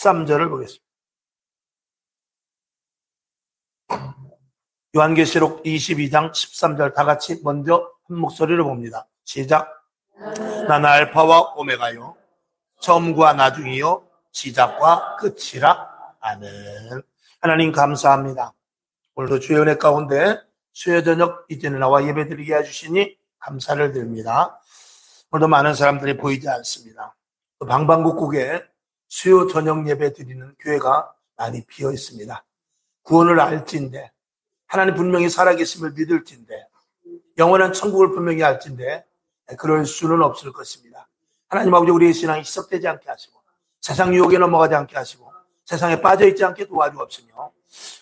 13절을 보겠습니다. 요한계시록 22장 13절 다 같이 먼저 한 목소리로 봅니다. 시작. 나는 알파와 오메가요, 처음과 나중이요, 시작과 끝이라. 아멘. 하나님 감사합니다. 오늘도 주의 은혜 가운데 수요 저녁 이전에 나와 예배드리게 해주시니 감사를 드립니다. 오늘도 많은 사람들이 보이지 않습니다. 또 방방곡곡에 수요 저녁 예배 드리는 교회가 많이 비어 있습니다. 구원을 알진데, 하나님 분명히 살아계심을 믿을진데, 영원한 천국을 분명히 알진데 그럴 수는 없을 것입니다. 하나님 아버지, 우리의 신앙이 희석되지 않게 하시고 세상 유혹에 넘어가지 않게 하시고 세상에 빠져있지 않게 도와주옵시며,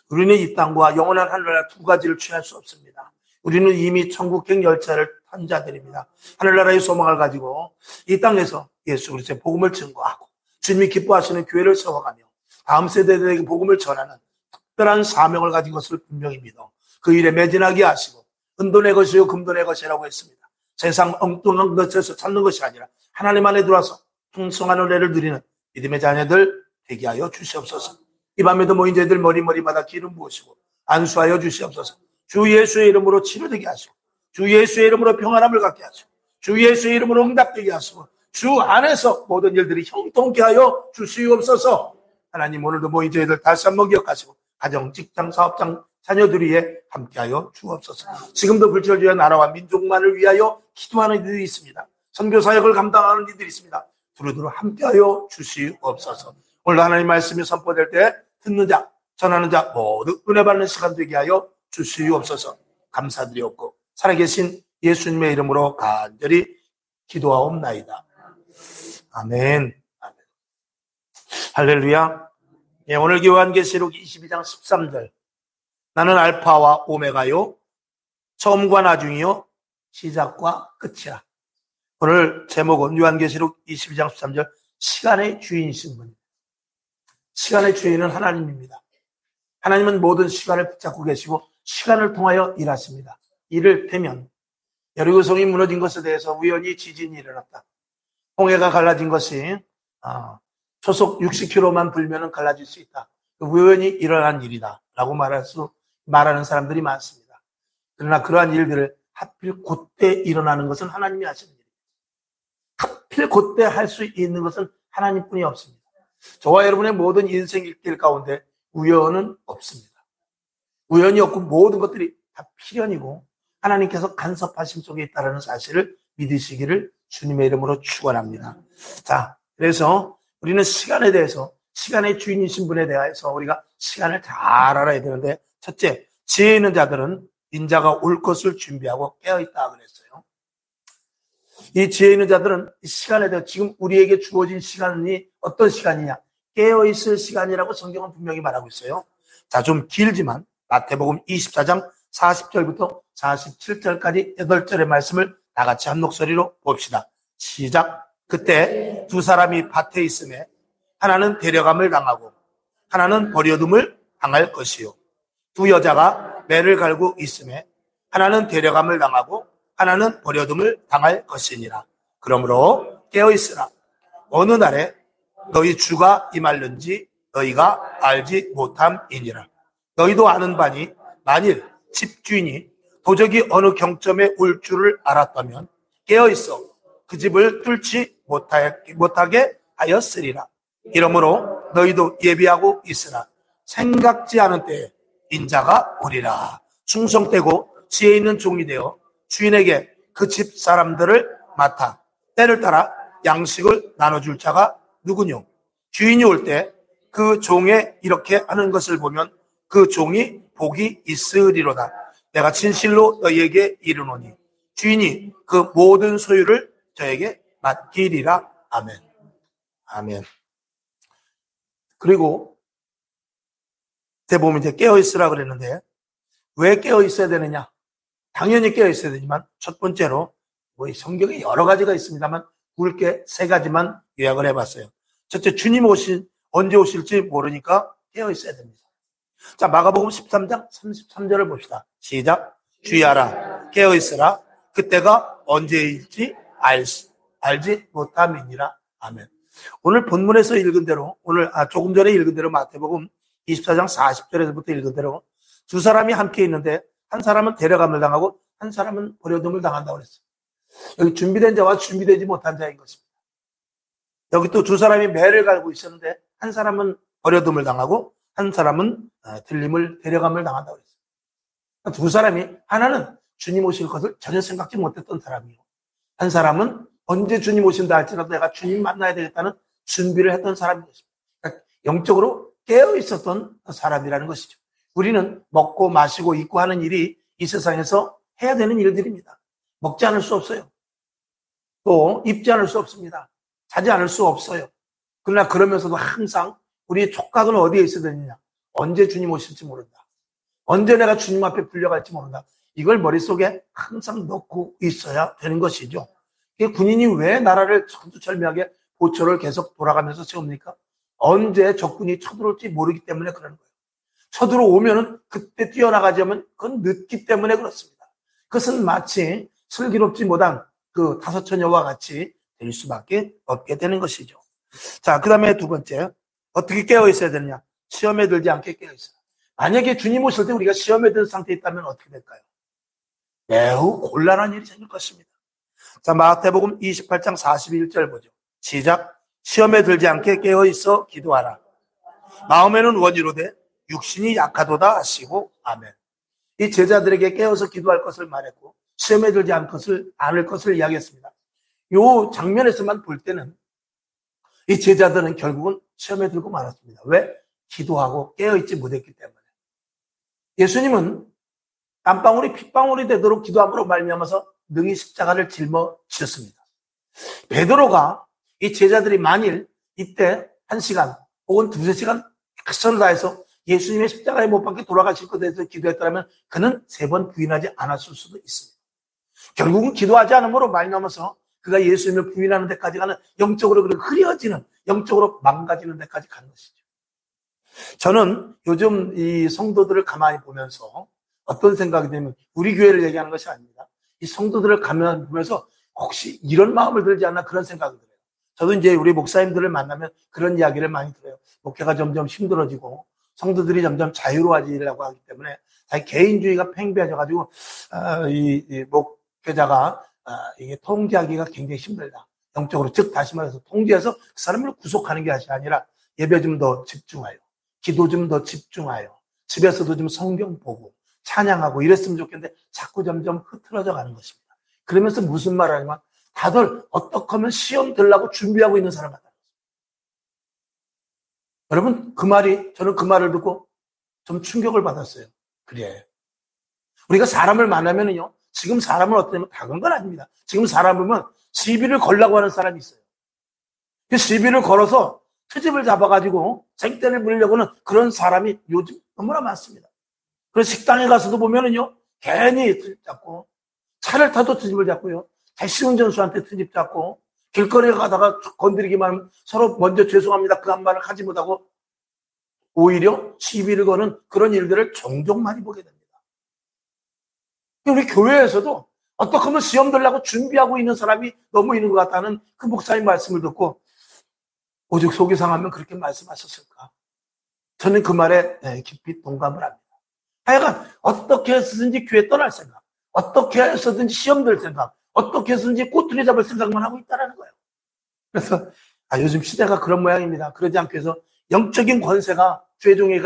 우리는 이 땅과 영원한 하늘나라 두 가지를 취할 수 없습니다. 우리는 이미 천국행 열차를 탄 자들입니다. 하늘나라의 소망을 가지고 이 땅에서 예수 그리스도의 복음을 증거하고 주님이 기뻐하시는 교회를 세워가며 다음 세대들에게 복음을 전하는 특별한 사명을 가진 것을 분명히 믿어 그 일에 매진하게 하시고, 은도 내 것이요 금도 내 것이라고 했습니다. 세상 엉뚱한 것에서 찾는 것이 아니라 하나님 안에 들어와서 풍성한 은혜를 누리는 믿음의 자녀들 되게 하여 주시옵소서. 이 밤에도 모인 저희들 머리마다 기름 부으시고 안수하여 주시옵소서. 주 예수의 이름으로 치료되게 하시고, 주 예수의 이름으로 평안함을 갖게 하시고, 주 예수의 이름으로 응답되게 하시고, 주 안에서 모든 일들이 형통케 하여 주시옵소서. 하나님, 오늘도 모인 저희들 다시 한번 기억하시고 가정, 직장, 사업장, 자녀들 위해 함께하여 주옵소서. 지금도 불철주야 나라와 민족만을 위하여 기도하는 이들이 있습니다. 선교사역을 감당하는 이들이 있습니다. 두루두루 함께하여 주시옵소서. 오늘 하나님 말씀이 선포될 때 듣는 자, 전하는 자 모두 은혜 받는 시간 되게 하여 주시옵소서. 감사드리옵고 살아계신 예수님의 이름으로 간절히 기도하옵나이다. 아멘. 아멘. 할렐루야. 예, 오늘 요한계시록 22장 13절. 나는 알파와 오메가요, 처음과 나중이요, 시작과 끝이라. 오늘 제목은 요한계시록 22장 13절, 시간의 주인이신 분입니다. 시간의 주인은 하나님입니다. 하나님은 모든 시간을 붙잡고 계시고 시간을 통하여 일하십니다. 이를테면 여리고성이 무너진 것에 대해서 우연히 지진이 일어났다. 홍해가 갈라진 것이 초속 60km만 불면 갈라질 수 있다. 우연히 일어난 일이다 라고 말하는 사람들이 많습니다. 그러나 그러한 일들을 하필 그때 일어나는 것은 하나님이 하시는 일입니다. 하필 그때 할 수 있는 것은 하나님뿐이 없습니다. 저와 여러분의 모든 인생길 가운데 우연은 없습니다. 우연이 없고 모든 것들이 다 필연이고 하나님께서 간섭하심 속에 있다는 사실을 믿으시기를 주님의 이름으로 축원합니다. 자, 그래서 우리는 시간에 대해서, 시간의 주인이신 분에 대해서 우리가 시간을 잘 알아야 되는데, 첫째, 지혜 있는 자들은 인자가 올 것을 준비하고 깨어있다 그랬어요. 이 지혜 있는 자들은 이 시간에 대해서, 지금 우리에게 주어진 시간이 어떤 시간이냐, 깨어있을 시간이라고 성경은 분명히 말하고 있어요. 자, 좀 길지만 마태복음 24장 40절부터 47절까지 8절의 말씀을 다 같이 한 목소리로 봅시다. 시작. 그때 두 사람이 밭에 있음에 하나는 데려감을 당하고 하나는 버려둠을 당할 것이요, 두 여자가 매를 갈고 있음에 하나는 데려감을 당하고 하나는 버려둠을 당할 것이니라. 그러므로 깨어있으라. 어느 날에 너희 주가 임할는지 너희가 알지 못함이니라. 너희도 아는 바니 만일 집주인이 도적이 어느 경점에 올 줄을 알았다면 깨어있어 그 집을 뚫지 못하게 하였으리라. 이러므로 너희도 예비하고 있으라. 생각지 않은 때에 인자가 오리라. 충성되고 지혜 있는 종이 되어 주인에게 그 집 사람들을 맡아 때를 따라 양식을 나눠줄 자가 누구뇨? 주인이 올 때 그 종에 이렇게 하는 것을 보면 그 종이 복이 있으리로다. 내가 진실로 너희에게 이르노니 주인이 그 모든 소유를 저에게 맡기리라. 아멘. 아멘. 그리고 대부분 이제 깨어있으라 그랬는데 왜 깨어있어야 되느냐? 당연히 깨어있어야 되지만 첫 번째로 성경에 여러 가지가 있습니다만 굵게 세 가지만 요약을 해봤어요. 첫째, 주님 언제 오실지 모르니까 깨어있어야 됩니다. 자, 마가복음 13장 33절을 봅시다. 시작. 주의하라. 깨어있으라. 그때가 언제일지 알지 못함이니라. 아멘. 오늘 본문에서 읽은 대로, 조금 전에 읽은 대로 마태복음 24장 40절에서부터 읽은 대로 두 사람이 함께 있는데 한 사람은 데려감을 당하고 한 사람은 버려둠을 당한다고 그랬어요. 여기 준비된 자와 준비되지 못한 자인 것입니다. 여기 또 두 사람이 매를 갈고 있었는데 한 사람은 버려둠을 당하고 한 사람은 데려감을 당한다고 그랬어요. 두 사람이, 하나는 주님 오실 것을 전혀 생각지 못했던 사람이요, 한 사람은 언제 주님 오신다 할지라도 내가 주님 만나야 되겠다는 준비를 했던 사람인 것입니다. 그러니까 영적으로 깨어 있었던 사람이라는 것이죠. 우리는 먹고 마시고 입고 하는 일이 이 세상에서 해야 되는 일들입니다. 먹지 않을 수 없어요. 또 입지 않을 수 없습니다. 자지 않을 수 없어요. 그러나 그러면서도 항상 우리의 촉각은 어디에 있어야 되느냐? 언제 주님 오실지 모른다. 언제 내가 주님 앞에 불려갈지 모른다. 이걸 머릿속에 항상 넣고 있어야 되는 것이죠. 군인이 왜 나라를 천두철미하게 보초를 계속 돌아가면서 세웁니까? 언제 적군이 쳐들어올지 모르기 때문에 그러는 거예요. 쳐들어오면은 그때 뛰어나가지 않으면 그건 늦기 때문에 그렇습니다. 그것은 마치 슬기롭지 못한 그 다섯 처녀와 같이 될 수밖에 없게 되는 것이죠. 자, 그 다음에 두 번째, 어떻게 깨어 있어야 되느냐? 시험에 들지 않게 깨어 있어요. 만약에 주님 오실 때 우리가 시험에 든 상태에 있다면 어떻게 될까요? 매우 곤란한 일이 생길 것입니다. 자, 마태복음 28장 41절 보죠. 시작. 시험에 들지 않게 깨어 있어 기도하라. 마음에는 원이로되 육신이 약하도다 하시고 아멘. 이 제자들에게 깨어서 기도할 것을 말했고 시험에 들지 않을 것을 이야기했습니다. 이 장면에서만 볼 때는 이 제자들은 결국은 시험에 들고 말았습니다. 왜? 기도하고 깨어있지 못했기 때문에. 예수님은 땀방울이 핏방울이 되도록 기도함으로 말미암아서 능히 십자가를 짊어지셨습니다. 베드로가 이 제자들이 만일 이때 1시간 혹은 2-3시간 최선을 다해서 예수님의 십자가에 못 박혀 돌아가실 것에 대해서 기도했다면 그는 3번 부인하지 않았을 수도 있습니다. 결국은 기도하지 않음으로 말미암아서 그가 예수님을 부인하는 데까지 가는, 영적으로 흐려지는, 영적으로 망가지는 데까지 가는 것이죠. 저는 요즘 이 성도들을 가만히 보면서 어떤 생각이 들면, 우리 교회를 얘기하는 것이 아닙니다. 이 성도들을 가만히 보면서 혹시 이런 마음을 들지 않나 그런 생각이 들어요. 저도 이제 우리 목사님들을 만나면 그런 이야기를 많이 들어요. 목회가 점점 힘들어지고 성도들이 점점 자유로워지려고 하기 때문에 자기 개인주의가 팽배해져가지고 이 목회자가 이게 통제하기가 굉장히 힘들다. 영적으로, 즉 다시 말해서 통제해서 그 사람을 구속하는 게 아니라 예배 좀 더 집중하여, 기도 좀 더 집중하여, 집에서도 좀 성경 보고 찬양하고 이랬으면 좋겠는데 자꾸 점점 흐트러져 가는 것입니다. 그러면서 무슨 말 하냐면 다들 어떻게 하면 시험 들라고 준비하고 있는 사람 같아요. 여러분, 저는 그 말을 듣고 좀 충격을 받았어요. 그래. 우리가 사람을 만나면은요, 지금 사람은 어떠냐면 작은 건 아닙니다. 지금 사람 보면 시비를 걸라고 하는 사람이 있어요. 그 시비를 걸어서 트집을 잡아가지고 생떼를 부리려고 하는 그런 사람이 요즘 너무나 많습니다. 그래서 식당에 가서도 보면은요, 괜히 트집 잡고, 차를 타도 트집을 잡고요, 택시 운전수한테 트집 잡고, 길거리에 가다가 건드리기만 하면 서로 먼저 죄송합니다 그 한 말을 하지 못하고 오히려 시비를 거는 그런 일들을 종종 많이 보게 됩니다. 우리 교회에서도 어떻게 하면 시험 들려고 준비하고 있는 사람이 너무 있는 것 같다는 그 목사님 말씀을 듣고 오직 속이 상하면 그렇게 말씀하셨을까? 저는 그 말에 깊이 동감을 합니다. 하여간 어떻게 해서든지 교회 떠날 생각, 어떻게 해서든지 시험 들 생각, 어떻게 해서든지 꼬투리 잡을 생각만 하고 있다는 거예요. 그래서 요즘 시대가 그런 모양입니다. 그러지 않기 위해서 영적인 권세가 죄종이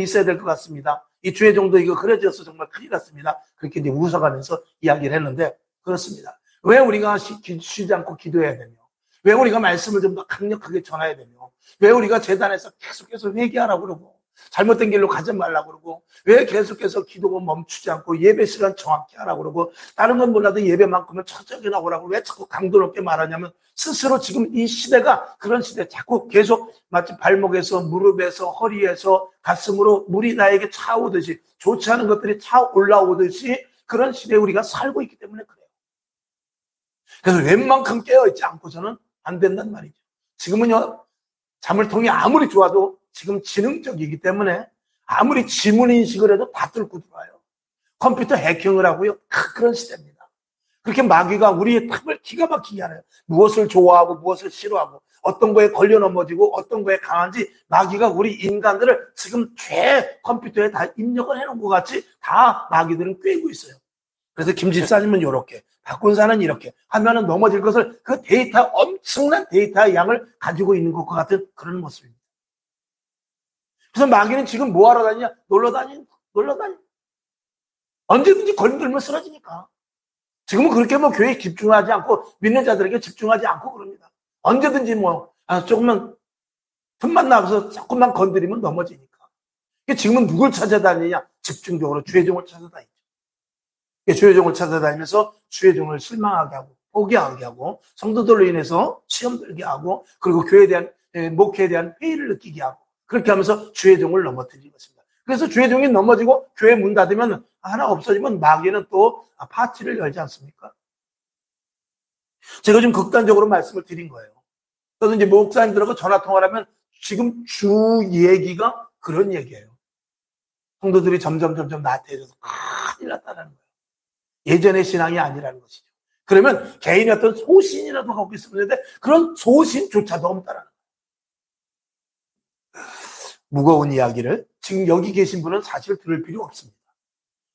있어야 될 것 같습니다. 이 죄종도 이거 그려져서 정말 큰일 났습니다. 그렇게 이제 웃어가면서 이야기를 했는데 그렇습니다. 왜 우리가 쉬지 않고 기도해야 되며, 왜 우리가 말씀을 좀 더 강력하게 전해야 되며, 왜 우리가 재단에서 계속해서 회개하라고 그러고 잘못된 길로 가지 말라고 그러고, 왜 계속해서 기도가 멈추지 않고 예배 시간 정확히 하라고 그러고, 다른 건 몰라도 예배만큼은 철저하게 나오라고 왜 자꾸 강도 높게 말하냐면, 스스로 지금 이 시대가 그런 시대, 자꾸 계속 마치 발목에서 무릎에서 허리에서 가슴으로 물이 나에게 차오듯이, 좋지 않은 것들이 차 올라오듯이 그런 시대에 우리가 살고 있기 때문에 그래요. 그래서 웬만큼 깨어있지 않고서는 안 된단 말이죠. 지금은요, 자물통이 아무리 좋아도 지금 지능적이기 때문에 아무리 지문인식을 해도 다 뚫고 들어와요. 컴퓨터 해킹을 하고요. 그런 시대입니다. 그렇게 마귀가 우리의 탑을 기가 막히게 하네요. 무엇을 좋아하고 무엇을 싫어하고 어떤 거에 걸려 넘어지고 어떤 거에 강한지 마귀가 우리 인간들을 지금 죄 컴퓨터에 다 입력을 해놓은 것 같이 다 마귀들은 꿰고 있어요. 그래서 김 집사님은 이렇게, 박군사는 이렇게 하면은 넘어질 것을 그 데이터, 엄청난 데이터의 양을 가지고 있는 것과 같은 그런 모습입니다. 그래서 마귀는 지금 뭐 하러 다니냐? 놀러 다니. 언제든지 걸림돌면 쓰러지니까. 지금은 그렇게 뭐 교회에 집중하지 않고 믿는 자들에게 집중하지 않고 그럽니다. 언제든지 조금만 틈만 나가서 조금만 건드리면 넘어지니까. 지금은 누굴 찾아다니냐? 집중적으로 주의 종을 찾아다니죠. 주의 종을 찾아다니면서 주의 종을 실망하게 하고 포기하게 하고 성도들로 인해서 시험 들게 하고 그리고 교회에 대한 목회에 대한 회의를 느끼게 하고 그렇게 하면서 주의 종을 넘어뜨리는 것입니다. 그래서 주의 종이 넘어지고 교회 문 닫으면 하나 없어지면 마귀는 또 파티를 열지 않습니까? 제가 좀 극단적으로 말씀을 드린 거예요. 저도 이제 목사님들하고 전화 통화를 하면 지금 주 얘기가 그런 얘기예요. 성도들이 점점 나태해져서 큰일 났다는 거예요. 예전의 신앙이 아니라는 것이죠. 그러면 개인의 어떤 소신이라도 갖고 있으면 되는데 그런 소신조차도 없다라는 거예요. 무거운 이야기를 지금 여기 계신 분은 사실 들을 필요 없습니다.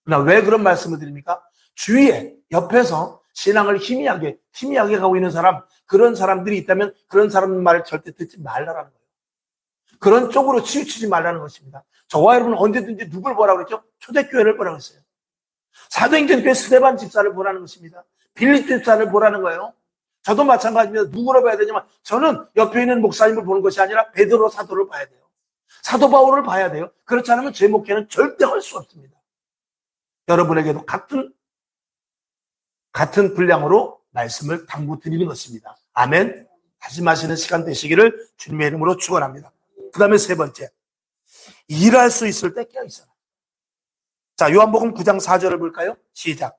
그러나 왜 그런 말씀을 드립니까? 주위에 옆에서 신앙을 희미하게 가고 있는 사람, 그런 사람들이 있다면 그런 사람 말을 절대 듣지 말라는 거예요. 그런 쪽으로 치우치지 말라는 것입니다. 저와 여러분은 언제든지 누굴 보라고 그랬죠? 초대교회를 보라고 했어요. 사도행전 교회 스데반 집사를 보라는 것입니다. 빌립 집사를 보라는 거예요. 저도 마찬가지입니다. 누구로 봐야 되냐면 저는 옆에 있는 목사님을 보는 것이 아니라 베드로 사도를 봐야 돼요. 사도 바울을 봐야 돼요. 그렇지 않으면 제 목회는 절대 할 수 없습니다. 여러분에게도 같은 분량으로 말씀을 당부드리는 것입니다. 아멘. 다시 마시는 시간 되시기를 주님의 이름으로 축원합니다. 그 다음에 세 번째, 일할 수 있을 때 깨어있어라. 자, 요한복음 9장 4절을 볼까요? 시작.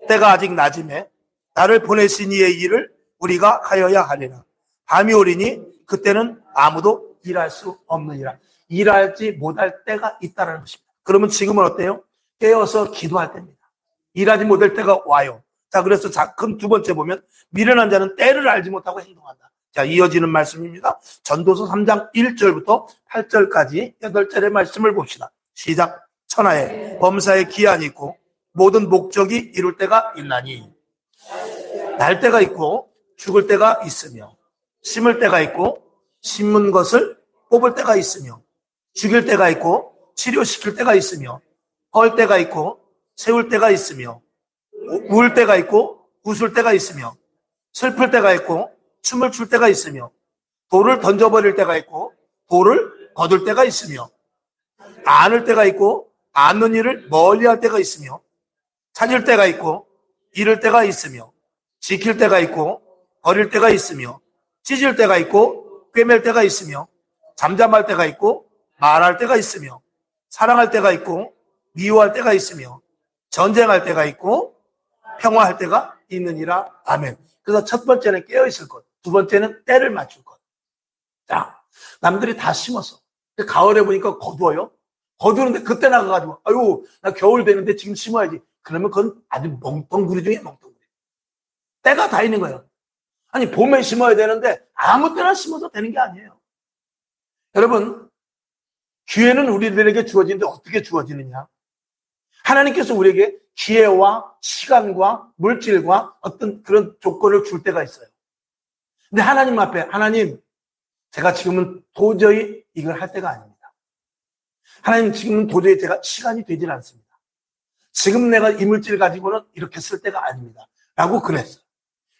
때가 아직 낮음에 나를 보내신 이의 일을 우리가 하여야 하리라. 밤이 오리니 그때는 아무도 일할 수 없느니라. 일하지 못할 때가 있다는 것입니다. 그러면 지금은 어때요? 깨어서 기도할 때입니다. 일하지 못할 때가 와요. 자, 그래서 그럼 두 번째 보면 미련한 자는 때를 알지 못하고 행동한다. 자, 이어지는 말씀입니다. 전도서 3장 1절부터 8절까지 8절의 말씀을 봅시다. 시작. 천하에 범사에 기한이 있고 모든 목적이 이룰 때가 있나니 날 때가 있고 죽을 때가 있으며 심을 때가 있고 심은 것을 뽑을 때가 있으며 죽일 때가 있고 치료시킬 때가 있으며 헐 때가 있고 세울 때가 있으며 울 때가 있고 웃을 때가 있으며 슬플 때가 있고 춤을 출 때가 있으며 돌을 던져버릴 때가 있고 돌을 거둘 때가 있으며 안을 때가 있고 않는 일을 멀리할 때가 있으며 찾을 때가 있고 잃을 때가 있으며 지킬 때가 있고 버릴 때가 있으며 찢을 때가 있고 꿰맬 때가 있으며 잠잠할 때가 있고 말할 때가 있으며 사랑할 때가 있고 미워할 때가 있으며 전쟁할 때가 있고 평화할 때가 있느니라. 아멘. 그래서 첫 번째는 깨어있을 것, 두 번째는 때를 맞출 것. 자, 남들이 다 심었어. 가을에 보니까 거두어요. 거두는데 그때 나가가지고 아유 나 겨울 되는데 지금 심어야지. 그러면 그건 아주 멍텅구리 중에 멍텅구리. 때가 다 있는 거예요. 아니 봄에 심어야 되는데 아무 때나 심어서 되는 게 아니에요. 여러분, 기회는 우리들에게 주어지는데 어떻게 주어지느냐? 하나님께서 우리에게 기회와 시간과 물질과 어떤 그런 조건을 줄 때가 있어요. 근데 하나님 앞에 하나님, 제가 지금은 도저히 이걸 할 때가 아닙니다. 하나님, 지금은 도저히 제가 시간이 되질 않습니다. 지금 내가 이 물질 가지고는 이렇게 쓸 때가 아닙니다. 라고 그랬어요.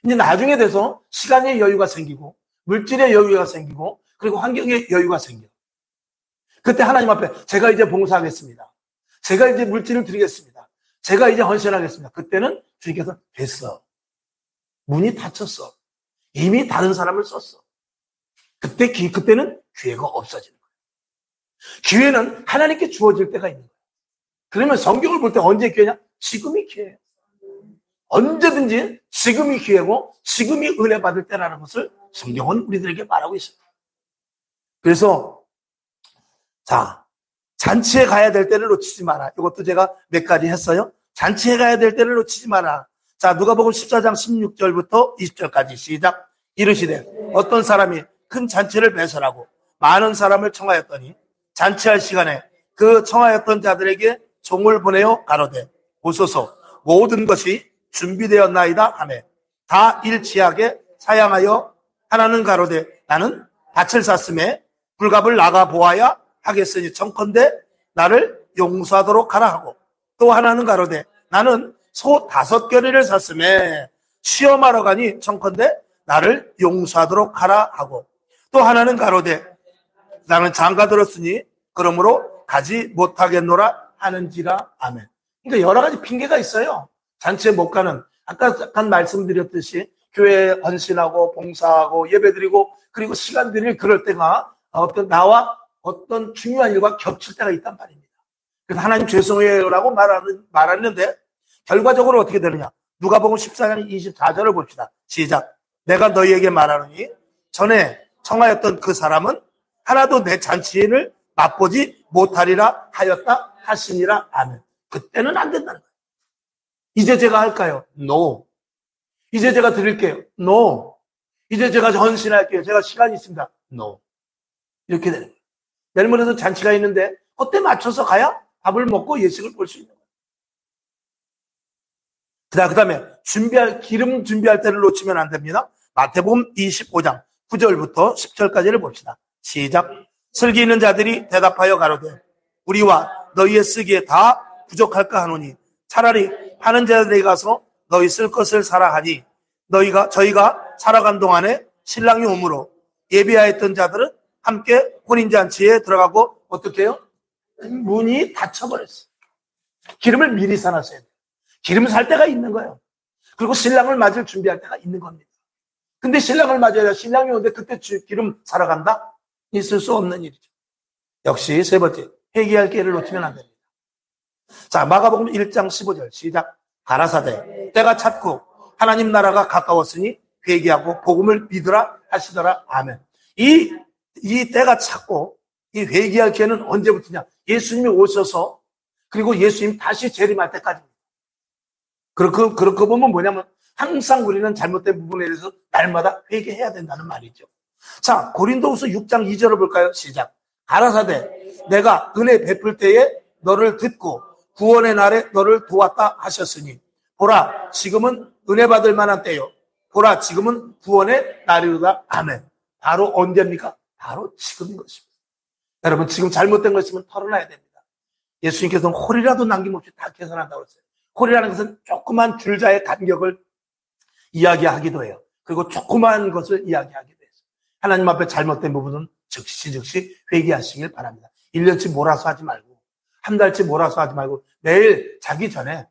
이제 나중에 돼서 시간의 여유가 생기고 물질의 여유가 생기고 그리고 환경의 여유가 생겨요. 그때 하나님 앞에 제가 이제 봉사하겠습니다. 제가 이제 물질을 드리겠습니다. 제가 이제 헌신하겠습니다. 그때는 주님께서 됐어. 문이 닫혔어. 이미 다른 사람을 썼어. 그때는 기회가 없어지는 거예요. 기회는 하나님께 주어질 때가 있는 거예요. 그러면 성경을 볼 때 언제 기회냐? 지금이 기회예요. 언제든지 지금이 기회고 지금이 은혜 받을 때라는 것을 성경은 우리들에게 말하고 있어요. 그래서 자, 잔치에 가야 될 때를 놓치지 마라. 이것도 제가 몇 가지 했어요. 잔치에 가야 될 때를 놓치지 마라. 자, 누가복음 14장 16절부터 20절까지 시작. 이르시되 어떤 사람이 큰 잔치를 배설하고 많은 사람을 청하였더니 잔치할 시간에 그 청하였던 자들에게 종을 보내어 가로되 오소서 모든 것이 준비되었나이다 하매 다 일치하게 사양하여 하나는 가로되 나는 밭을 샀음에 불갑을 나가 보아야 하겠으니 청컨대 나를 용서하도록 하라 하고 또 하나는 가로되 나는 소 5겨레를 샀음에 시험하러 가니 청컨대 나를 용서하도록 하라 하고 또 하나는 가로되 나는 장가 들었으니 그러므로 가지 못하겠노라 하는지라. 아멘. 그러니까 여러 가지 핑계가 있어요. 잔치에 못 가는, 아까 잠깐 말씀드렸듯이 교회에 헌신하고 봉사하고 예배드리고 그리고 시간 들일 그럴 때가 나와 어떤 중요한 일과 겹칠 때가 있단 말입니다. 그래서 하나님 죄송해요라고 말하는데 결과적으로 어떻게 되느냐. 누가복음 14장 24절을 봅시다. 시작. 내가 너희에게 말하노니 전에 청하였던 그 사람은 하나도 내 잔치를 맛보지 못하리라 하였다 하시니라. 아멘. 그때는 안 된다는 거예요. 이제 제가 할까요? No. 이제 제가 드릴게요. No. 이제 제가 헌신할게요. 제가 시간이 있습니다. No. 이렇게 되는 거예요. 내일 모레도 잔치가 있는데 그때 맞춰서 가야 밥을 먹고 예식을 볼 수 있는 거예요. 그 다음에 기름 준비할 때를 놓치면 안 됩니다. 마태복음 25장 9절부터 10절까지를 봅시다. 시작. 슬기 있는 자들이 대답하여 가로되 우리와 너희의 쓰기에 다 부족할까 하노니 차라리 파는 자들에게 가서 너희 쓸 것을 사라 하니 저희가 살아간 동안에 신랑이 오므로 예비하였던 자들은 함께 혼인잔치에 들어가고 어떻게 해요? 문이 닫혀버렸어요. 기름을 미리 사놨어야 돼요. 기름 살 때가 있는 거예요. 그리고 신랑을 맞을 준비할 때가 있는 겁니다. 근데 신랑을 맞아야 신랑이 오는데 그때 기름 사러 간다? 있을 수 없는 일이죠. 역시 세 번째, 회개할 기회를 놓치면 안 됩니다. 자, 마가복음 1장 15절 시작. 가라사대 때가 찼고 하나님 나라가 가까웠으니 회개하고 복음을 믿으라 하시더라. 아멘. 이 때가 찼고 이 회개할 기회는 언제부터냐? 예수님이 오셔서 그리고 예수님 다시 재림할 때까지입니다. 그렇게 보면 뭐냐면 항상 우리는 잘못된 부분에 대해서 날마다 회개해야 된다는 말이죠. 자, 고린도후서 6장 2절을 볼까요? 시작. 가라사대 내가 은혜 베풀 때에 너를 듣고 구원의 날에 너를 도왔다 하셨으니 보라 지금은 은혜 받을 만한 때요. 보라 지금은 구원의 날이로다. 아멘. 바로 언제입니까? 바로 지금인 것입니다. 여러분 지금 잘못된 것 있으면 털어놔야 됩니다. 예수님께서는 홀이라도 남김없이 다 개선한다고 했어요. 홀이라는 것은 조그만 줄자의 간격을 이야기하기도 해요. 그리고 조그만 것을 이야기하기도 해요. 하나님 앞에 잘못된 부분은 즉시 회개하시길 바랍니다. 1년치 몰아서 하지 말고 한 달치 몰아서 하지 말고 매일 자기 전에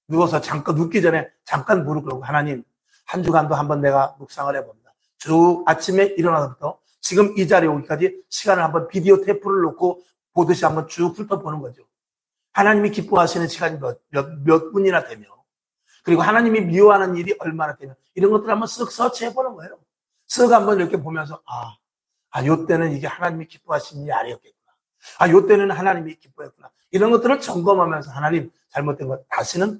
누워서 눕기 전에 잠깐 무릎 꿇고 하나님 한 주간도 한번 내가 묵상을 해봅니다. 주 아침에 일어나서부터 지금 이 자리에 오기까지 시간을 한번 비디오 테이프를 놓고 보듯이 한번 쭉 훑어보는 거죠. 하나님이 기뻐하시는 시간이 몇 분이나 되며 그리고 하나님이 미워하는 일이 얼마나 되며 이런 것들을 한번 쓱 서치해보는 거예요. 쓱 한번 이렇게 보면서 요때는 이게 하나님이 기뻐하시는 일이 아니었겠구나. 요때는 하나님이 기뻐했구나. 이런 것들을 점검하면서 하나님 잘못된 것 다시는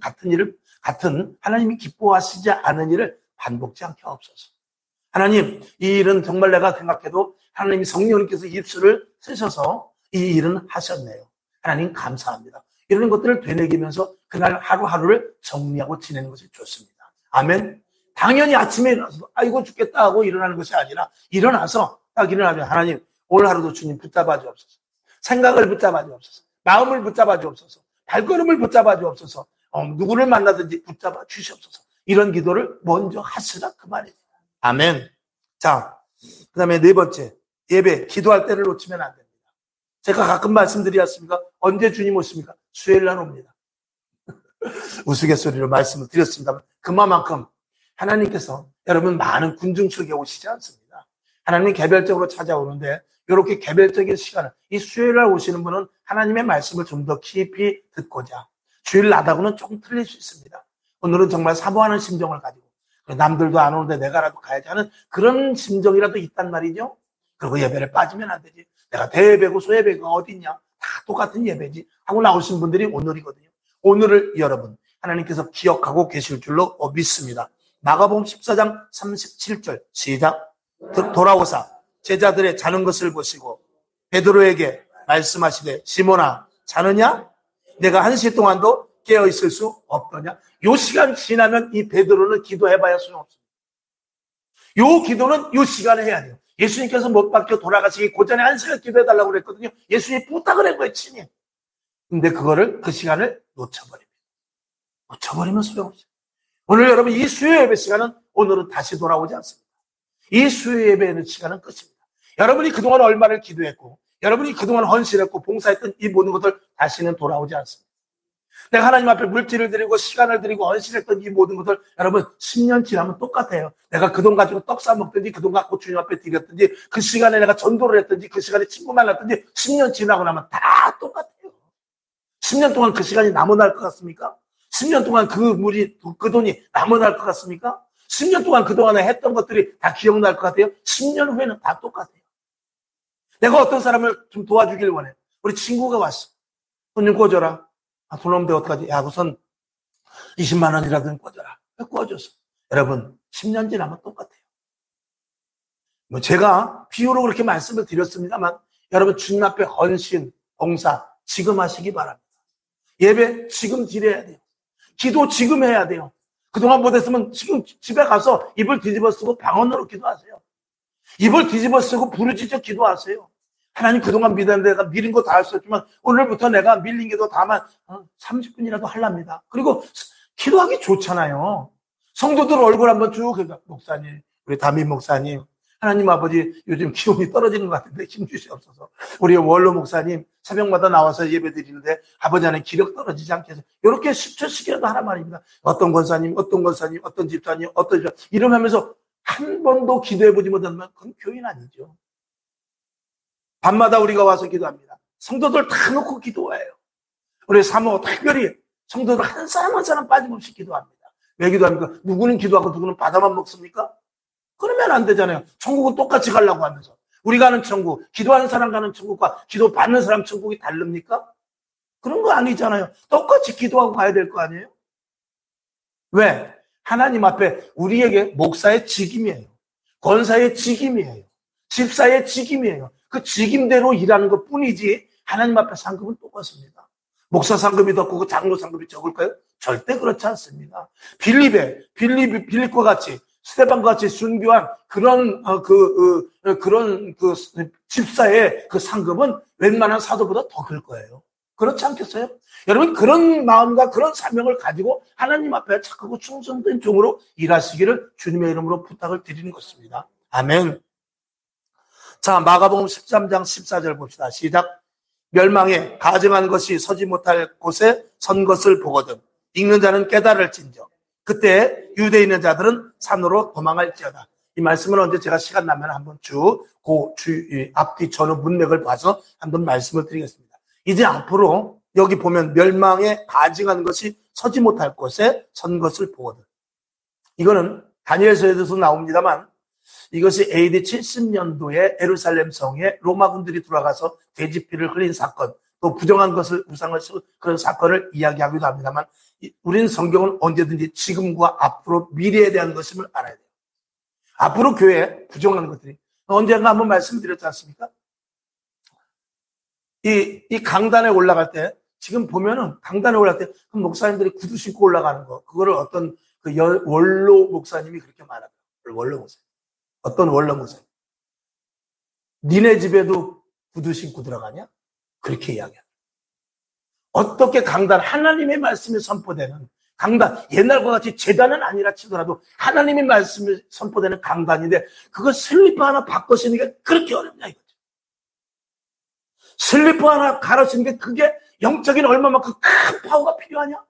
같은 하나님이 기뻐하시지 않은 일을 반복지 않게 하옵소서. 하나님 이 일은 정말 내가 생각해도 하나님이 성령님께서 입술을 쓰셔서 이 일은 하셨네요. 하나님 감사합니다. 이런 것들을 되새기면서 그날 하루하루를 정리하고 지내는 것이 좋습니다. 아멘. 당연히 아침에 일어나서 아이고 죽겠다 하고 일어나는 것이 아니라 일어나서 딱 일어나면 하나님 오늘 하루도 주님 붙잡아 주옵소서. 생각을 붙잡아 주옵소서. 마음을 붙잡아 주옵소서. 발걸음을 붙잡아 주옵소서. 누구를 만나든지 붙잡아 주시옵소서. 이런 기도를 먼저 하시라 그 말입니다. 아멘. 자, 그 다음에 네 번째 예배 기도할 때를 놓치면 안 됩니다. 제가 가끔 말씀드렸습니까? 언제 주님 오십니까? 수요일 날 옵니다. 우스갯소리로 말씀을 드렸습니다만 그만큼 하나님께서 여러분 많은 군중 속에 오시지 않습니다. 하나님이 개별적으로 찾아오는데 이렇게 개별적인 시간을 이 수요일 날 오시는 분은 하나님의 말씀을 좀 더 깊이 듣고자 주일 낮하고는 조금 틀릴 수 있습니다. 오늘은 정말 사모하는 심정을 가지고 남들도 안 오는데 내가라도 가야지 하는 그런 심정이라도 있단 말이죠. 그리고 예배를 빠지면 안 되지. 내가 대예배고 소예배가 어딨냐. 다 똑같은 예배지 하고 나오신 분들이 오늘이거든요. 오늘을 여러분 하나님께서 기억하고 계실 줄로 믿습니다. 마가복음 14장 37절 시작. 돌아오사 제자들의 자는 것을 보시고 베드로에게 말씀하시되 시몬아 자느냐? 내가 1시 동안도 깨어 있을 수 없더냐? 요 시간 지나면 이 베드로는 기도해봐야 소용없습니다. 요 기도는 요 시간에 해야 돼요. 예수님께서 못 박혀 돌아가시기 그 전에 1시간 기도해달라고 그랬거든요. 예수님이 부탁을 한 거예요, 친히. 근데 그 시간을 놓쳐버립니다. 놓쳐버리면 소용없어요. 오늘 여러분 이 수요 예배 시간은 오늘은 다시 돌아오지 않습니다. 이 수요 예배의 시간은 끝입니다. 여러분이 그동안 얼마를 기도했고 여러분이 그동안 헌신했고 봉사했던 이 모든 것들 다시는 돌아오지 않습니다. 내가 하나님 앞에 물질을 드리고 시간을 드리고 헌신했던 이 모든 것들 여러분 10년 지나면 똑같아요. 내가 그 돈 가지고 떡 사 먹든지 그 돈 갖고 주님 앞에 드렸든지 그 시간에 내가 전도를 했든지 그 시간에 친구 만났든지 10년 지나고 나면 다 똑같아요. 10년 동안 그 시간이 남아날 것 같습니까? 10년 동안 그 돈이 남아날 것 같습니까? 10년 동안 그동안에 했던 것들이 다 기억날 것 같아요? 10년 후에는 다 똑같아요. 내가 어떤 사람을 좀 도와주길 원해. 우리 친구가 왔어. 돈 좀 꿔줘라. 돈 없는데 어떡하지? 야, 우선 20만 원이라도 꿔줘라. 꿔줬어. 여러분, 10년 지나면 똑같아요. 제가 비유로 그렇게 말씀을 드렸습니다만, 여러분, 주님 앞에 헌신, 봉사, 지금 하시기 바랍니다. 예배 지금 드려야 돼요. 기도 지금 해야 돼요. 그동안 못했으면 지금 집에 가서 이불 뒤집어 쓰고 방언으로 기도하세요. 이불 뒤집어 쓰고 부르짖어 기도하세요. 하나님 그동안 믿었는데 내가 미린 거 다 할 수 없지만 오늘부터 내가 밀린 게 더 다만 30분이라도 하랍니다. 그리고 기도하기 좋잖아요. 성도들 얼굴 한번 쭉 목사님, 우리 담임 목사님, 하나님 아버지 요즘 기운이 떨어지는 것 같은데 힘 주시옵소서. 우리 원로 목사님 새벽마다 나와서 예배 드리는데 아버지 안에 기력 떨어지지 않게 해서 이렇게 10초씩이라도 하란 말입니다. 어떤 권사님, 어떤 집사님, 이러면서 한 번도 기도해보지 못하면 그건 교인 아니죠. 밤마다 우리가 와서 기도합니다. 성도들 다 놓고 기도해요. 우리 사모 특별히 성도들 한 사람 한 사람 빠짐없이 기도합니다. 왜 기도합니까? 누구는 기도하고 누구는 받아만 먹습니까? 그러면 안 되잖아요. 천국은 똑같이 가려고 하면서. 우리가 가는 천국, 기도하는 사람 가는 천국과 기도 받는 사람 천국이 다릅니까? 그런 거 아니잖아요. 똑같이 기도하고 가야 될 거 아니에요? 왜? 하나님 앞에 우리에게 목사의 직임이에요. 권사의 직임이에요. 집사의 직임이에요. 그 직임대로 일하는 것 뿐이지 하나님 앞에 상급은 똑같습니다. 목사 상급이 더 크고 장로 상급이 적을까요? 절대 그렇지 않습니다. 빌립과 같이 스데반과 같이 순교한 그런 집사의 그 상급은 웬만한 사도보다 더 클 거예요. 그렇지 않겠어요? 여러분 그런 마음과 그런 사명을 가지고 하나님 앞에 착하고 충성된 종으로 일하시기를 주님의 이름으로 부탁을 드리는 것입니다. 아멘. 자, 마가복음 13장 14절 봅시다. 시작. 멸망에 가증한 것이 서지 못할 곳에 선 것을 보거든 읽는 자는 깨달을진저 그때 유대에 있는 자들은 산으로 도망할지어다. 이 말씀은 언제 제가 시간 나면 한번 쭉 앞뒤 전후 문맥을 봐서 한번 말씀을 드리겠습니다. 이제 앞으로 여기 보면 멸망에 가증한 것이 서지 못할 곳에 선 것을 보거든. 이거는 다니엘서에도 나옵니다만 이것이 AD 70년도에 예루살렘 성에 로마군들이 들어가서 돼지피를 흘린 사건, 또 부정한 것을 우상을 쓰고 그런 사건을 이야기하기도 합니다만 우리는 성경은 언제든지 지금과 앞으로 미래에 대한 것임을 알아야 돼요. 앞으로 교회에 부정한 것들이 언젠가 한번 말씀드렸지 않습니까? 이 강단에 올라갈 때 지금 보면은 강단에 올라갈 때 그 목사님들이 구두 신고 올라가는 거 그거를 어떤 원로 목사님이 그렇게 말합니다. 원로 목사님. 어떤 원로 목사님. 니네 집에도 구두 신고 들어가냐? 그렇게 이야기합니다. 어떻게 강단, 하나님의 말씀이 선포되는 강단, 옛날과 같이 제단은 아니라 치더라도 하나님의 말씀이 선포되는 강단인데 그걸 슬리퍼 하나 바꿔 신는 게 그렇게 어렵냐 이거죠. 슬리퍼 하나 갈아 신는 게 그게 영적인 얼마만큼 큰 파워가 필요하냐?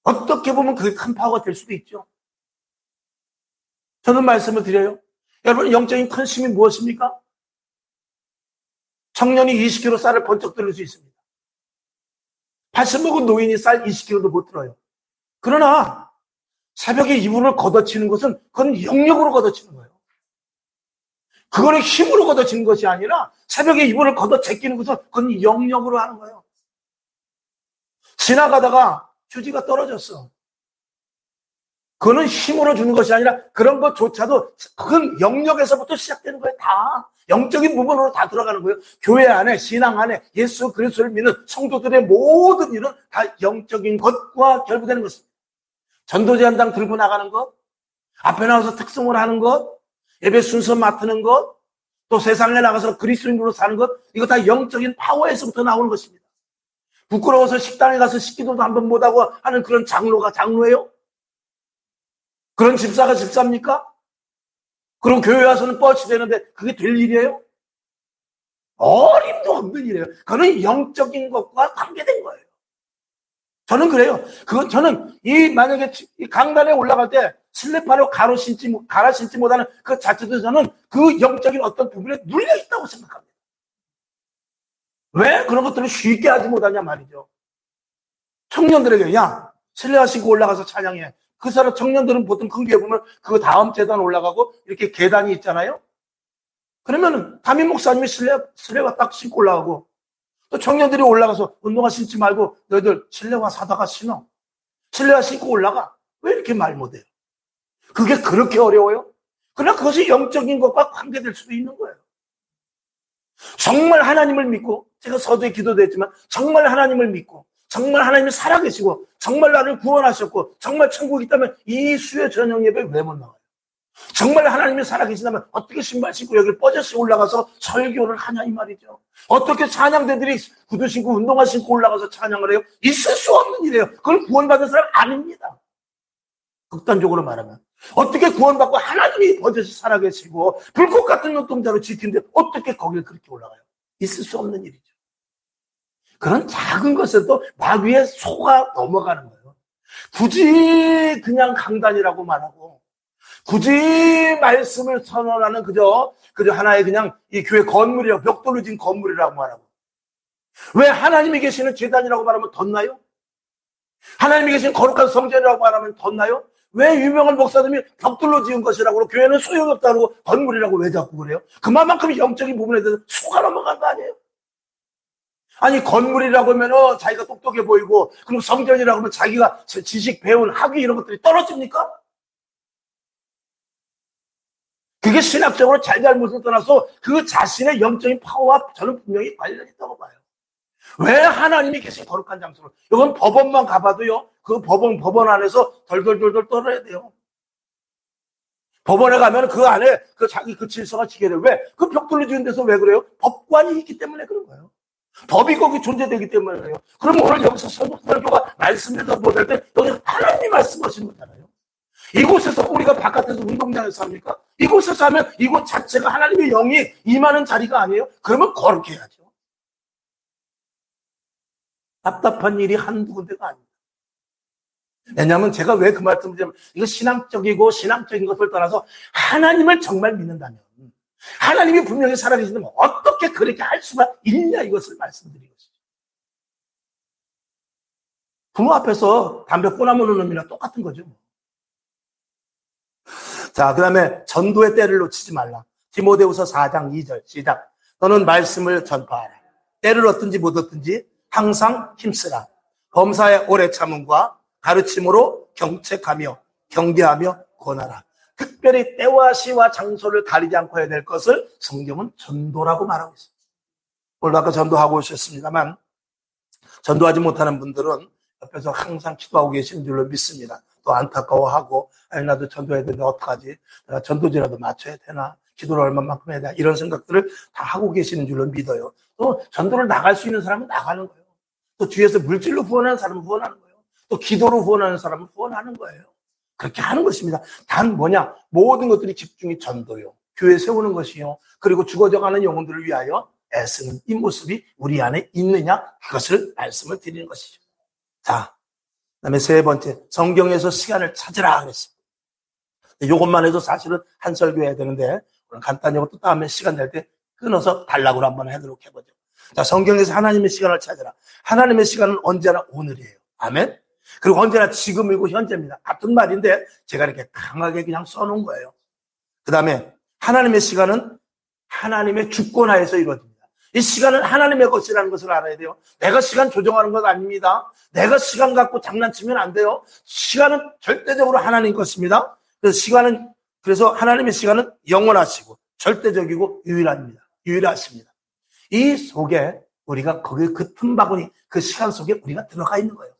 어떻게 보면 그게 큰 파워가 될 수도 있죠. 저는 말씀을 드려요. 여러분 영적인 큰 힘이 무엇입니까? 청년이 20kg 쌀을 번쩍 들을 수 있습니다. 80 먹은 노인이 쌀 20kg도 못 들어요. 그러나 새벽에 이불을 걷어치는 것은 그건 영역으로 걷어치는 거예요. 그거는 힘으로 걷어치는 것이 아니라 새벽에 이불을 걷어제끼는 것은 그건 영역으로 하는 거예요. 지나가다가 휴지가 떨어졌어. 그거는 힘으로 주는 것이 아니라 그런 것조차도 그 영역에서부터 시작되는 거예요. 다 영적인 부분으로 다 들어가는 거예요. 교회 안에, 신앙 안에 예수 그리스도를 믿는 성도들의 모든 일은 다 영적인 것과 결부되는 것입니다. 전도제 한 장 들고 나가는 것, 앞에 나와서 특성을 하는 것, 예배 순서 맡는 것, 또 세상에 나가서 그리스도인으로 사는 것, 이거 다 영적인 파워에서부터 나오는 것입니다. 부끄러워서 식당에 가서 식기도도 한번 못하고 하는 그런 장로가 장로예요? 그런 집사가 집사입니까? 그럼 교회 와서는 뻗치 되는데 그게 될 일이에요? 어림도 없는 일이에요. 그거는 영적인 것과 관계된 거예요. 저는 그래요. 저는 만약에 이 강단에 올라갈 때 슬리퍼로 갈아 신지 못하는 그 자체도 저는 그 영적인 어떤 부분에 눌려 있다고 생각합니다. 왜 그런 것들을 쉽게 하지 못하냐 말이죠. 청년들에게, 야, 실내화 신고 올라가서 찬양해. 그 사람 청년들은 보통 큰 교회 보면 그 다음 재단 올라가고 이렇게 계단이 있잖아요. 그러면은 담임 목사님이 실내화 딱 신고 올라가고 또 청년들이 올라가서 운동화 신지 말고 너희들 실내화 사다가 신어. 실내화 신고 올라가. 왜 이렇게 말 못해요? 그게 그렇게 어려워요? 그러나 그것이 영적인 것과 관계될 수도 있는 거예요. 정말 하나님을 믿고, 제가 서두에 기도도 했지만 정말 하나님을 믿고 정말 하나님이 살아계시고 정말 나를 구원하셨고 정말 천국이 있다면 이 수요 저녁 예배 왜 못 나와요? 정말 하나님이 살아계시다면 어떻게 신발 신고 여기 뻗어서 올라가서 설교를 하냐 이 말이죠. 어떻게 찬양대들이 구두 신고 운동화 신고 올라가서 찬양을 해요? 있을 수 없는 일이에요. 그걸 구원받은 사람 아닙니다. 극단적으로 말하면 어떻게 구원받고 하나님이 버젓이 살아계시고 불꽃 같은 눈동자로 지키는데 어떻게 거길 그렇게 올라가요? 있을 수 없는 일이죠. 그런 작은 것에도 마귀의 속아 넘어가는 거예요. 굳이 그냥 강단이라고 말하고 굳이 말씀을 선언하는 그저 하나의 그냥 이 교회 건물이라고 벽돌로 진 건물이라고 말하고 왜 하나님이 계시는 제단이라고 말하면 덧나요? 하나님이 계신 거룩한 성전이라고 말하면 덧나요? 왜 유명한 목사님이 벽돌로 지은 것이라고 교회는 소용이 없다고 건물이라고 왜 자꾸 그래요? 그만큼 영적인 부분에 대해서 속아 넘어간 거 아니에요? 아니 건물이라고 하면 자기가 똑똑해 보이고 그리고 성전이라고 하면 자기가 지식 배운 학위 이런 것들이 떨어집니까? 그게 신학적으로 잘잘못을 떠나서 그 자신의 영적인 파워와 저는 분명히 관련이 있다고 봐요. 왜 하나님이 계신 거룩한 장소로 이건 법원만 가봐도요 그 법원 안에서 덜덜덜덜 떨어야 돼요. 법원에 가면 그 안에 자기 질서가 지켜져요. 왜? 그 벽돌로 지은 데서 왜 그래요? 법관이 있기 때문에 그런 거예요. 법이 거기 존재되기 때문에 그래요. 그럼 오늘 여기서 설교가 말씀에서 못할 때 여기 하나님이 말씀하신 거잖아요. 이곳에서 우리가 바깥에서 운동장에서 합니까? 이곳에서 하면 이곳 자체가 하나님의 영이 임하는 자리가 아니에요? 그러면 거룩해 해야죠. 답답한 일이 한두 군데가 아닙니다. 왜냐하면 제가 왜 그 말씀을 드리면 이거 신앙적이고 신앙적인 것을 떠나서 하나님을 정말 믿는다면 하나님이 분명히 살아계신다면 어떻게 그렇게 할 수가 있냐 이것을 말씀드린 것이죠. 부모 앞에서 담배 꼬나무는 놈이랑 똑같은 거죠. 자, 그 다음에 전도의 때를 놓치지 말라. 디모데후서 4장 2절 시작. 너는 말씀을 전파하라. 때를 얻든지 못 얻든지 항상 힘쓰라. 범사의 오래 참음과 가르침으로 경책하며 경계하며 권하라. 특별히 때와 시와 장소를 가리지 않고 해야 될 것을 성경은 전도라고 말하고 있습니다. 오늘 아까 전도하고 오셨습니다만 전도하지 못하는 분들은 옆에서 항상 기도하고 계시는 줄로 믿습니다. 또 안타까워하고 아니 나도 전도해야 되는데 어떡하지? 내가 전도지라도 맞춰야 되나? 기도를 얼마만큼 해야 되나? 이런 생각들을 다 하고 계시는 줄로 믿어요. 또 전도를 나갈 수 있는 사람은 나가는 거예요. 또 뒤에서 물질로 후원하는 사람은 후원하는 거예요. 또 기도로 후원하는 사람은 후원하는 거예요. 그렇게 하는 것입니다. 단 뭐냐? 모든 것들이 집중이 전도요. 교회 세우는 것이요. 그리고 죽어져가는 영혼들을 위하여 애쓰는 이 모습이 우리 안에 있느냐? 그것을 말씀을 드리는 것이죠. 자, 그다음에 세 번째, 성경에서 시간을 찾으라 그랬습니다. 이것만 해도 사실은 한 설교해야 되는데 오늘 간단히 또 다음에 시간 낼 때 끊어서 단락으로 한번 해도록 해보죠. 자, 성경에서 하나님의 시간을 찾으라. 하나님의 시간은 언제나 오늘이에요. 아멘? 그리고 언제나 지금이고 현재입니다. 같은 말인데 제가 이렇게 강하게 그냥 써놓은 거예요. 그 다음에 하나님의 시간은 하나님의 주권하에서 이루어집니다. 이 시간은 하나님의 것이라는 것을 알아야 돼요. 내가 시간 조정하는 것 아닙니다. 내가 시간 갖고 장난치면 안 돼요. 시간은 절대적으로 하나님 것입니다. 그래서 하나님의 시간은 영원하시고 절대적이고 유일하십니다. 이 속에 우리가 거기 그 틈바구니, 그 시간 속에 우리가 들어가 있는 거예요.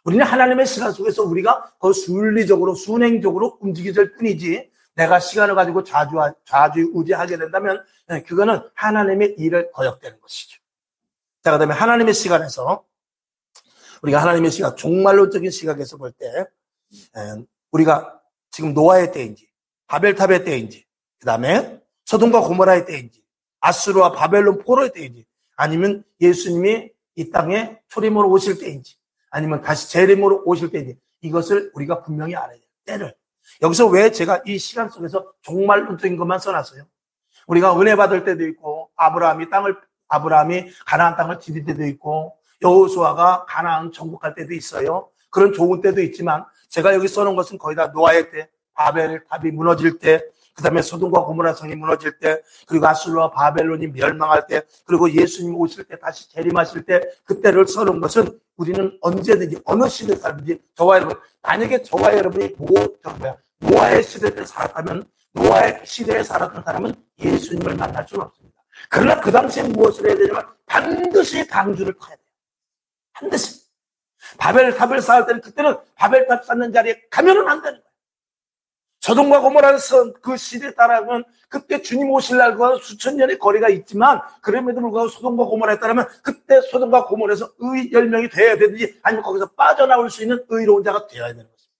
우리는 하나님의 시간 속에서 우리가 그 순리적으로, 순행적으로 움직일 뿐이지, 내가 시간을 가지고 좌지우지하게 된다면 그거는 하나님의 일을 거역되는 것이죠. 자, 그다음에 하나님의 시간에서 우리가 하나님의 시간, 종말론적인 시각에서 볼 때 우리가 지금 노아의 때인지 바벨탑의 때인지, 그다음에 소돔과 고모라의 때인지, 아수르와 바벨론 포로의 때인지, 아니면 예수님이 이 땅에 초림으로 오실 때인지, 아니면 다시 재림으로 오실 때인지, 이것을 우리가 분명히 알아야 돼요. 때를. 여기서 왜 제가 이 시간 속에서 종말론적인 것만 써놨어요? 우리가 은혜 받을 때도 있고, 아브라함이 가나안 땅을 디딜 때도 있고, 여호수아가 가나안 정복할 때도 있어요. 그런 좋은 때도 있지만, 제가 여기 써놓은 것은 거의 다 노아의 때, 바벨탑이 무너질 때, 그 다음에 소돔과 고모라 성이 무너질 때, 그리고 아수르와 바벨론이 멸망할 때, 그리고 예수님 오실 때, 다시 재림하실 때, 그때를 써놓은 것은 우리는 언제든지 어느 시대에 살든지, 저와 여러분, 만약에 저와 여러분이 노아의 시대에 살았다면, 노아의 시대에 살았던 사람은 예수님을 만날 수는 없습니다. 그러나 그 당시에 무엇을 해야 되냐면 반드시 방주를 타야 돼요. 반드시. 바벨탑을 쌓을 때는, 그때는 바벨탑 쌓는 자리에 가면은 안 되는 거예요. 소돔과 고모라는 그 시대에 따르면 그때 주님 오실 날과 수천 년의 거리가 있지만, 그럼에도 불구하고 소돔과 고모라에 따르면 그때 소돔과 고모라에서 의 열명이 되어야 되든지, 아니면 거기서 빠져나올 수 있는 의로운 자가 되어야 되는 것입니다.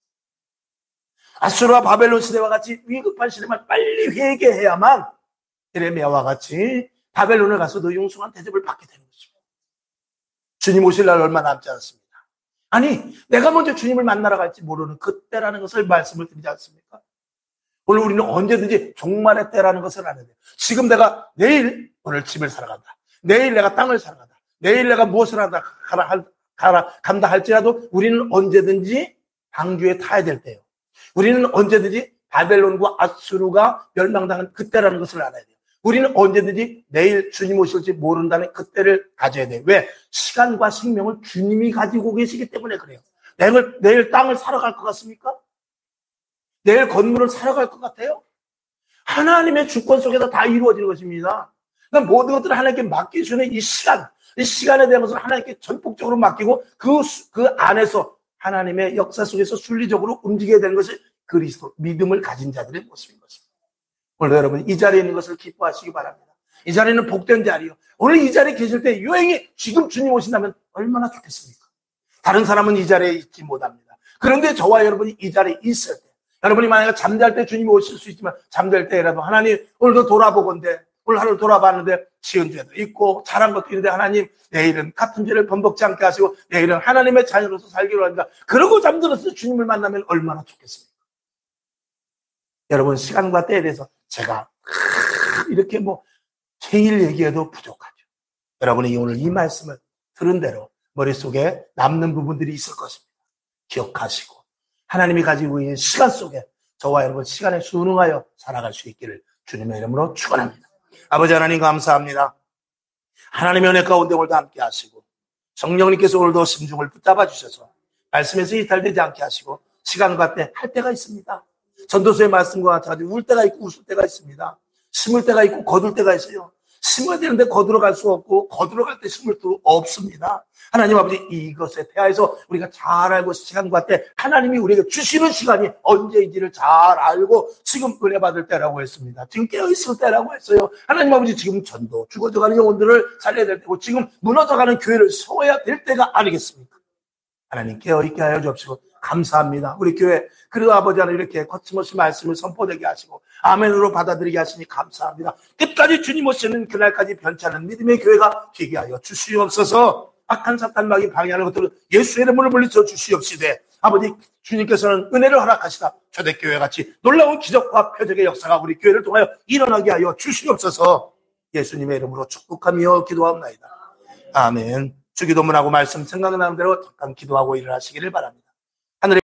아수르와 바벨론 시대와 같이 위급한 시대만 빨리 회개해야만 에레미야와 같이 바벨론을 가서도 융숭한 대접을 받게 되는 것입니다. 주님 오실 날 얼마 남지 않습니다. 아니, 내가 먼저 주님을 만나러 갈지 모르는 그때라는 것을 말씀을 드리지 않습니까? 오늘 우리는 언제든지 종말의 때라는 것을 알아야 돼요. 지금 내가 오늘 집을 사러 간다. 내일 내가 땅을 사러 간다. 내일 내가 무엇을 간다 할지라도 우리는 언제든지 방주에 타야 될 때예요. 우리는 언제든지 바벨론과 아수르가 멸망당한 그때라는 것을 알아야 돼요. 우리는 언제든지 내일 주님 오실지 모른다는 그때를 가져야 돼요. 왜? 시간과 생명을 주님이 가지고 계시기 때문에 그래요. 내일 땅을 사러 갈 것 같습니까? 내일 건물을 사러 갈 것 같아요? 하나님의 주권 속에서 다 이루어지는 것입니다. 그러니까 모든 것들을 하나님께 맡길 수 있는 이 시간에 대한 것을 하나님께 전폭적으로 맡기고 그 안에서 하나님의 역사 속에서 순리적으로 움직여야 되는 것이 그리스도, 믿음을 가진 자들의 모습인 것입니다. 오늘 여러분 이 자리에 있는 것을 기뻐하시기 바랍니다. 이 자리는 복된 자리요. 오늘 이 자리에 계실 때 유행이 지금 주님 오신다면 얼마나 좋겠습니까? 다른 사람은 이 자리에 있지 못합니다. 그런데 저와 여러분이 이 자리에 있을 때, 여러분이 만약에 잠잘 때 주님이 오실 수 있지만 잠잘 때라도 하나님 오늘도 돌아보건대, 오늘 하루 돌아봤는데 지은 죄도 있고 잘한 것도 있는데 하나님 내일은 같은 죄를 번복지 않게 하시고 내일은 하나님의 자녀로서 살기로 합니다. 그러고 잠들어서 주님을 만나면 얼마나 좋겠습니까? 여러분 시간과 때에 대해서 제가 이렇게 제일 얘기해도 부족하죠. 여러분이 오늘 이 말씀을 들은 대로 머릿속에 남는 부분들이 있을 것입니다. 기억하시고 하나님이 가지고 있는 시간 속에 저와 여러분 시간에 순응하여 살아갈 수 있기를 주님의 이름으로 축원합니다. 아버지 하나님 감사합니다. 하나님의 은혜 가운데 오늘도 함께 하시고 성령님께서 오늘도 심중을 붙잡아 주셔서 말씀에서 이탈되지 않게 하시고 시간과 때 할 때가 있습니다. 전도서의 말씀과 같이 울 때가 있고 웃을 때가 있습니다. 심을 때가 있고 거둘 때가 있어요. 심어야 되는데 거두러 갈 수 없고 거두러 갈 때 심을 수 없습니다. 하나님 아버지 이것에 대하여서 우리가 잘 알고 시간과 때 하나님이 우리에게 주시는 시간이 언제인지를 잘 알고 지금 은혜 받을 때라고 했습니다. 지금 깨어있을 때라고 했어요. 하나님 아버지 지금 전도 죽어져가는 영혼들을 살려야 될 때고 지금 무너져가는 교회를 세워야 될 때가 아니겠습니까? 하나님 깨어있게 하여 주옵시고 감사합니다. 우리 교회 그리고 아버지 하나님 이렇게 거침없이 말씀을 선포되게 하시고 아멘으로 받아들이게 하시니 감사합니다. 끝까지 주님 오시는 그날까지 변치 않는 믿음의 교회가 되게 하여 주시옵소서. 악한 사탄막이 방해하는 것들은 예수의 이름으로 물리쳐 주시옵시되 아버지 주님께서는 은혜를 허락하시다 초대교회 같이 놀라운 기적과 표적의 역사가 우리 교회를 통하여 일어나게 하여 주시옵소서. 예수님의 이름으로 축복하며 기도합나이다. 아멘. 주기도문하고 말씀 생각나는 대로 잠깐 기도하고 일을 하시기를 바랍니다.